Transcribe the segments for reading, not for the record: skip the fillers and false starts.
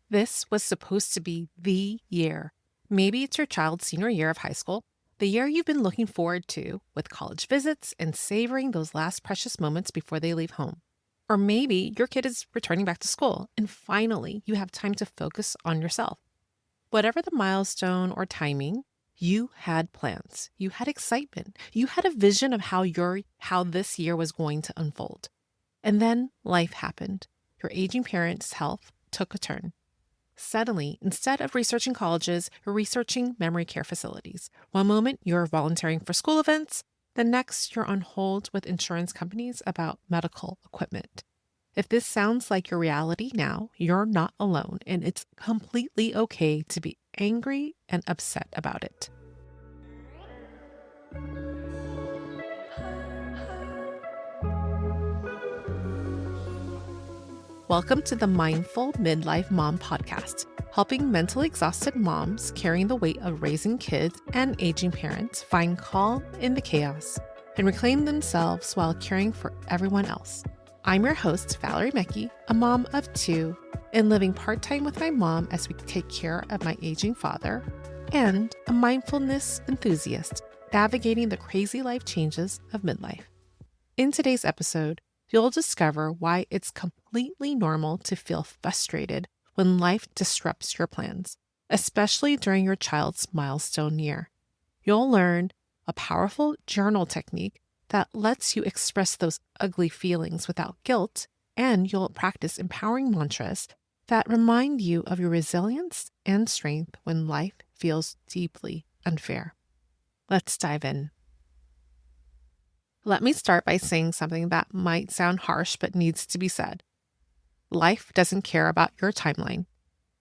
This was supposed to be the year. Maybe it's your child's senior year of high school, the year you've been looking forward to with college visits and savoring those last precious moments before they leave home. Or maybe your kid is returning back to school and finally you have time to focus on yourself. Whatever the milestone or timing, you had plans. You had excitement. You had a vision of how this year was going to unfold. And then life happened. Your aging parents' health took a turn. Suddenly, instead of researching colleges, you're researching memory care facilities. One moment, you're volunteering for school events. The next, you're on hold with insurance companies about medical equipment. If this sounds like your reality now, you're not alone, and it's completely okay to be angry and upset about it. Welcome to the Mindful Midlife Mom podcast, helping mentally exhausted moms carrying the weight of raising kids and aging parents find calm in the chaos and reclaim themselves while caring for everyone else. I'm your host, Valerie, a mom of two, and living part-time with my mom as we take care of my aging father, and a mindfulness enthusiast navigating the crazy life changes of midlife. In today's episode, you'll discover why it's completely normal to feel frustrated when life disrupts your plans, especially during your child's milestone year. You'll learn a powerful journal technique that lets you express those ugly feelings without guilt, and you'll practice empowering mantras that remind you of your resilience and strength when life feels deeply unfair. Let's dive in. Let me start by saying something that might sound harsh but needs to be said. Life doesn't care about your timeline.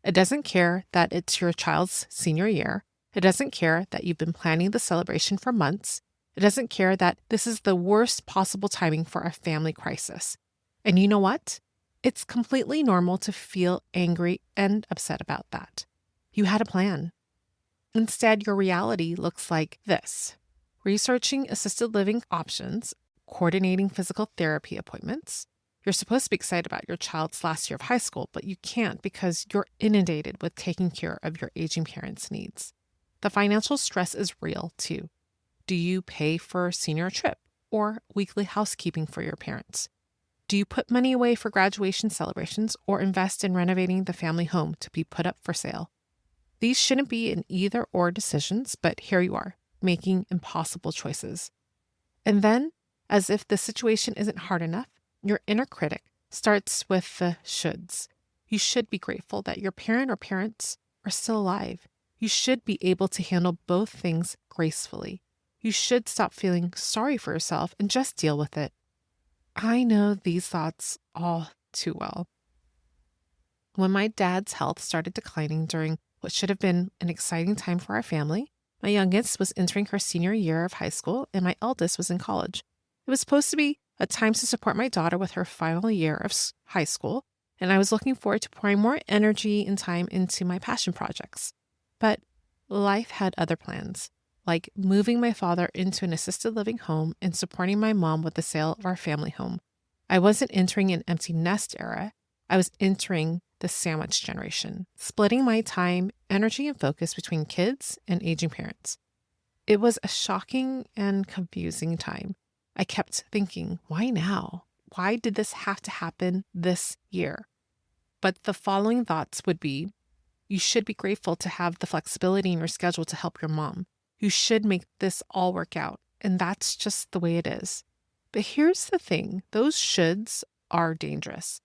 It doesn't care that it's your child's senior year. It doesn't care that you've been planning the celebration for months. It doesn't care that this is the worst possible timing for a family crisis. And you know what? It's completely normal to feel angry and upset about that. You had a plan. Instead, your reality looks like this: researching assisted living options, coordinating physical therapy appointments. You're supposed to be excited about your child's last year of high school, but you can't because you're inundated with taking care of your aging parents' needs. The financial stress is real too. Do you pay for a senior trip or weekly housekeeping for your parents? Do you put money away for graduation celebrations or invest in renovating the family home to be put up for sale? These shouldn't be an either-or decisions, but here you are, making impossible choices. And then, as if the situation isn't hard enough, your inner critic starts with the shoulds. You should be grateful that your parent or parents are still alive. You should be able to handle both things gracefully. You should stop feeling sorry for yourself and just deal with it. I know these thoughts all too well. When my dad's health started declining during what should have been an exciting time for our family, my youngest was entering her senior year of high school and my eldest was in college. It was supposed to be a time to support my daughter with her final year of high school, and I was looking forward to pouring more energy and time into my passion projects. But life had other plans, like moving my father into an assisted living home and supporting my mom with the sale of our family home. I wasn't entering an empty nest era. I was entering the sandwich generation, splitting my time, energy, and focus between kids and aging parents. It was a shocking and confusing time. I kept thinking, why now? Why did this have to happen this year? But the following thoughts would be, you should be grateful to have the flexibility in your schedule to help your mom. You should make this all work out, and that's just the way it is. But here's the thing, those shoulds are dangerous.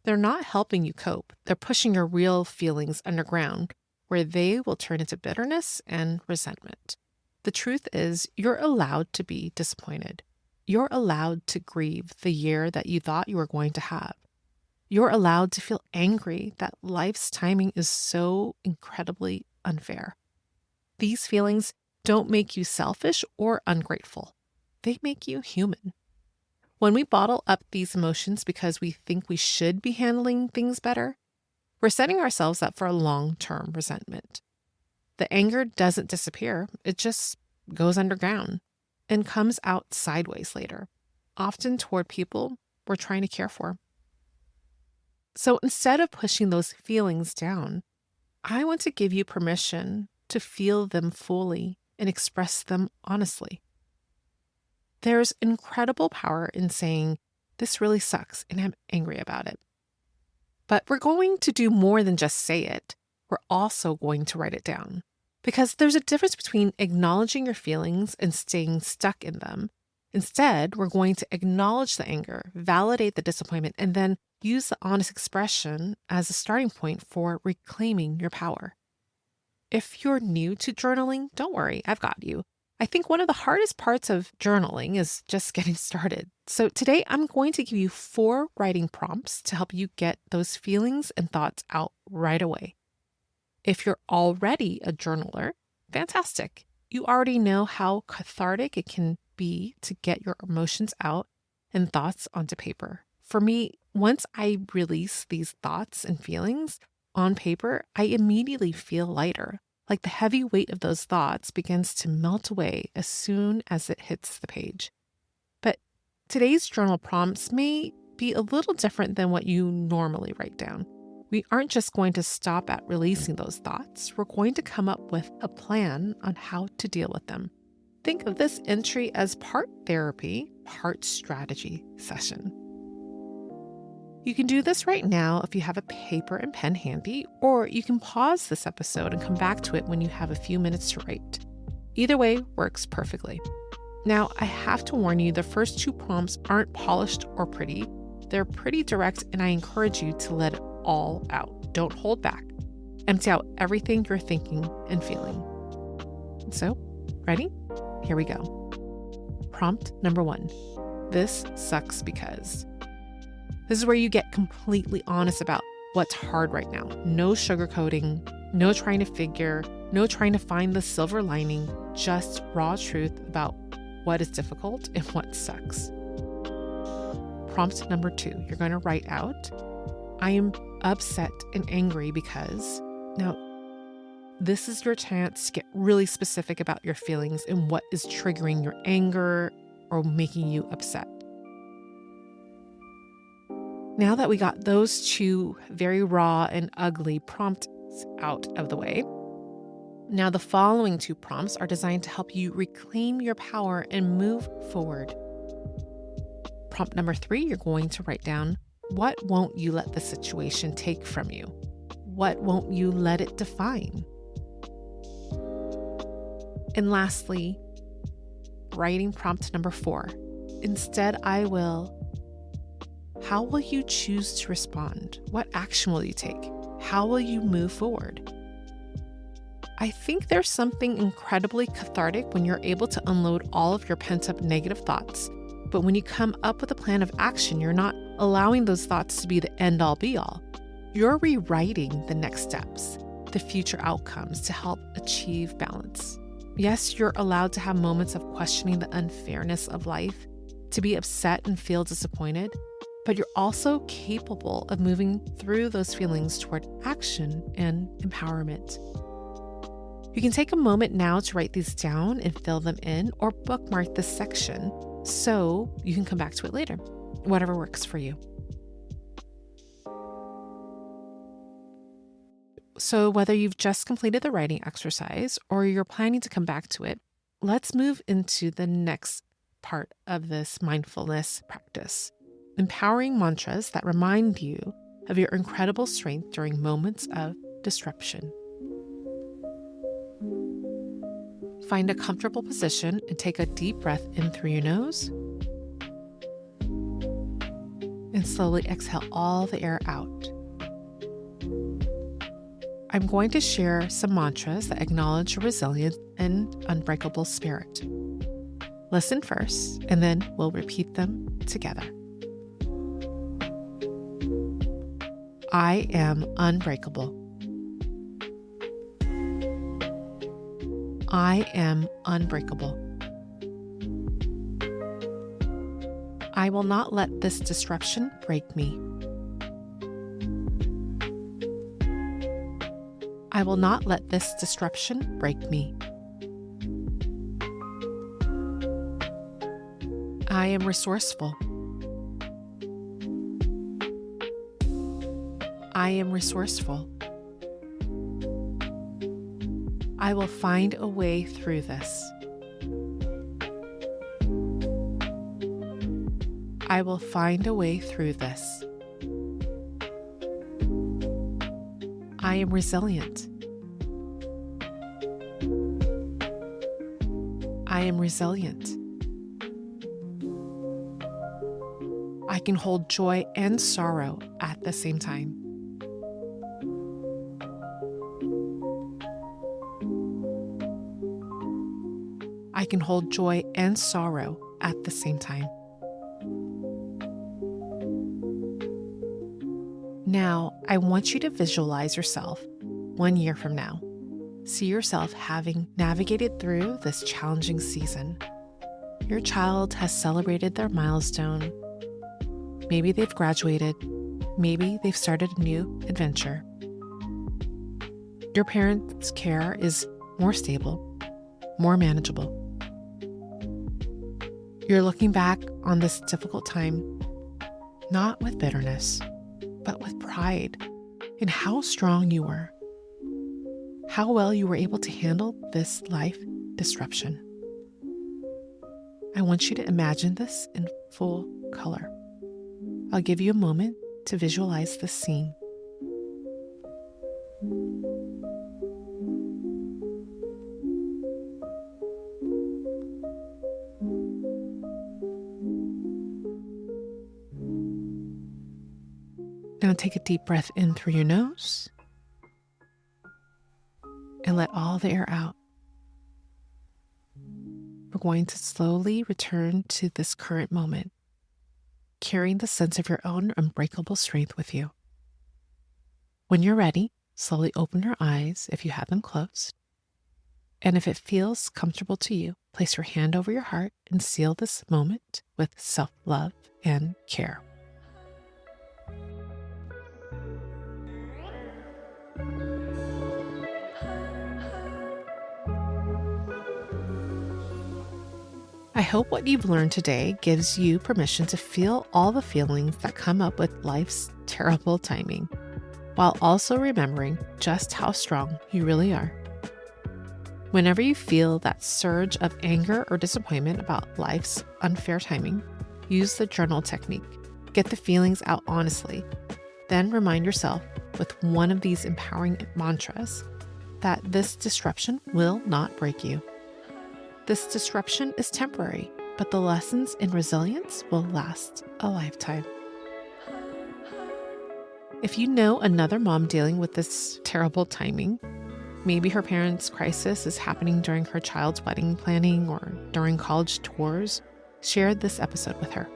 They're not helping you cope. They're pushing your real feelings underground, where they will turn into bitterness and resentment. The truth is, you're allowed to be disappointed. You're allowed to grieve the year that you thought you were going to have. You're allowed to feel angry that life's timing is so incredibly unfair. These feelings don't make you selfish or ungrateful. They make you human. When we bottle up these emotions because we think we should be handling things better, we're setting ourselves up for a long-term resentment. The anger doesn't disappear. It just goes underground and comes out sideways later, often toward people we're trying to care for. So instead of pushing those feelings down, I want to give you permission to feel them fully and express them honestly. There's incredible power in saying, "This really sucks and I'm angry about it." But we're going to do more than just say it. We're also going to write it down. Because there's a difference between acknowledging your feelings and staying stuck in them. Instead, we're going to acknowledge the anger, validate the disappointment, and then use the honest expression as a starting point for reclaiming your power. If you're new to journaling, don't worry, I've got you. I think one of the hardest parts of journaling is just getting started. So today I'm going to give you 4 writing prompts to help you get those feelings and thoughts out right away. If you're already a journaler, fantastic. You already know how cathartic it can be to get your emotions out and thoughts onto paper. For me, once I release these thoughts and feelings on paper, I immediately feel lighter. Like the heavy weight of those thoughts begins to melt away as soon as it hits the page. But today's journal prompts may be a little different than what you normally write down. We aren't just going to stop at releasing those thoughts. We're going to come up with a plan on how to deal with them. Think of this entry as part therapy, part strategy session. You can do this right now if you have a paper and pen handy, or you can pause this episode and come back to it when you have a few minutes to write. Either way works perfectly. Now, I have to warn you, the first 2 prompts aren't polished or pretty. They're pretty direct, and I encourage you to let it all out. Don't hold back. Empty out everything you're thinking and feeling. So, ready? Here we go. Prompt number 1. This sucks because. This is where you get completely honest about what's hard right now. No sugarcoating, no trying to figure, no trying to find the silver lining, just raw truth about what is difficult and what sucks. Prompt number 2, you're going to write out, I am upset and angry because. Now, this is your chance to get really specific about your feelings and what is triggering your anger or making you upset. Now that we got those 2 very raw and ugly prompts out of the way, now the following 2 prompts are designed to help you reclaim your power and move forward. Prompt number 3, you're going to write down, what won't you let the situation take from you? What won't you let it define? And lastly, writing prompt number 4, instead I will. How will you choose to respond? What action will you take? How will you move forward? I think there's something incredibly cathartic when you're able to unload all of your pent-up negative thoughts. But when you come up with a plan of action, you're not allowing those thoughts to be the end-all be-all. You're rewriting the next steps, the future outcomes to help achieve balance. Yes, you're allowed to have moments of questioning the unfairness of life, to be upset and feel disappointed, but you're also capable of moving through those feelings toward action and empowerment. You can take a moment now to write these down and fill them in, or bookmark this section so you can come back to it later, whatever works for you. So whether you've just completed the writing exercise or you're planning to come back to it, let's move into the next part of this mindfulness practice. Empowering mantras that remind you of your incredible strength during moments of disruption. Find a comfortable position and take a deep breath in through your nose. And slowly exhale all the air out. I'm going to share some mantras that acknowledge your resilience and unbreakable spirit. Listen first, and then we'll repeat them together. I am unbreakable. I am unbreakable. I will not let this disruption break me. I will not let this disruption break me. I am resourceful. I am resourceful. I will find a way through this. I will find a way through this. I am resilient. I am resilient. I can hold joy and sorrow at the same time. I can hold joy and sorrow at the same time. Now, I want you to visualize yourself 1 year from now. See yourself having navigated through this challenging season. Your child has celebrated their milestone. Maybe they've graduated. Maybe they've started a new adventure. Your parents' care is more stable, more manageable. You're looking back on this difficult time, not with bitterness, but with pride in how strong you were, how well you were able to handle this life disruption. I want you to imagine this in full color. I'll give you a moment to visualize this scene. Now take a deep breath in through your nose and let all the air out. We're going to slowly return to this current moment, carrying the sense of your own unbreakable strength with you. When you're ready, slowly open your eyes if you have them closed. And if it feels comfortable to you, place your hand over your heart and seal this moment with self-love and care. I hope what you've learned today gives you permission to feel all the feelings that come up with life's terrible timing, while also remembering just how strong you really are. Whenever you feel that surge of anger or disappointment about life's unfair timing, use the journal technique. Get the feelings out honestly. Then remind yourself with one of these empowering mantras that this disruption will not break you. This disruption is temporary, but the lessons in resilience will last a lifetime. If you know another mom dealing with this terrible timing, maybe her parents' crisis is happening during her child's wedding planning or during college tours, share this episode with her.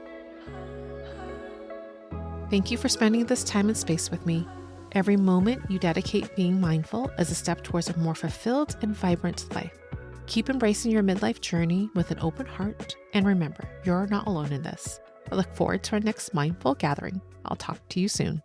Thank you for spending this time and space with me. Every moment you dedicate being mindful is a step towards a more fulfilled and vibrant life. Keep embracing your midlife journey with an open heart, and remember, you're not alone in this. I look forward to our next mindful gathering. I'll talk to you soon.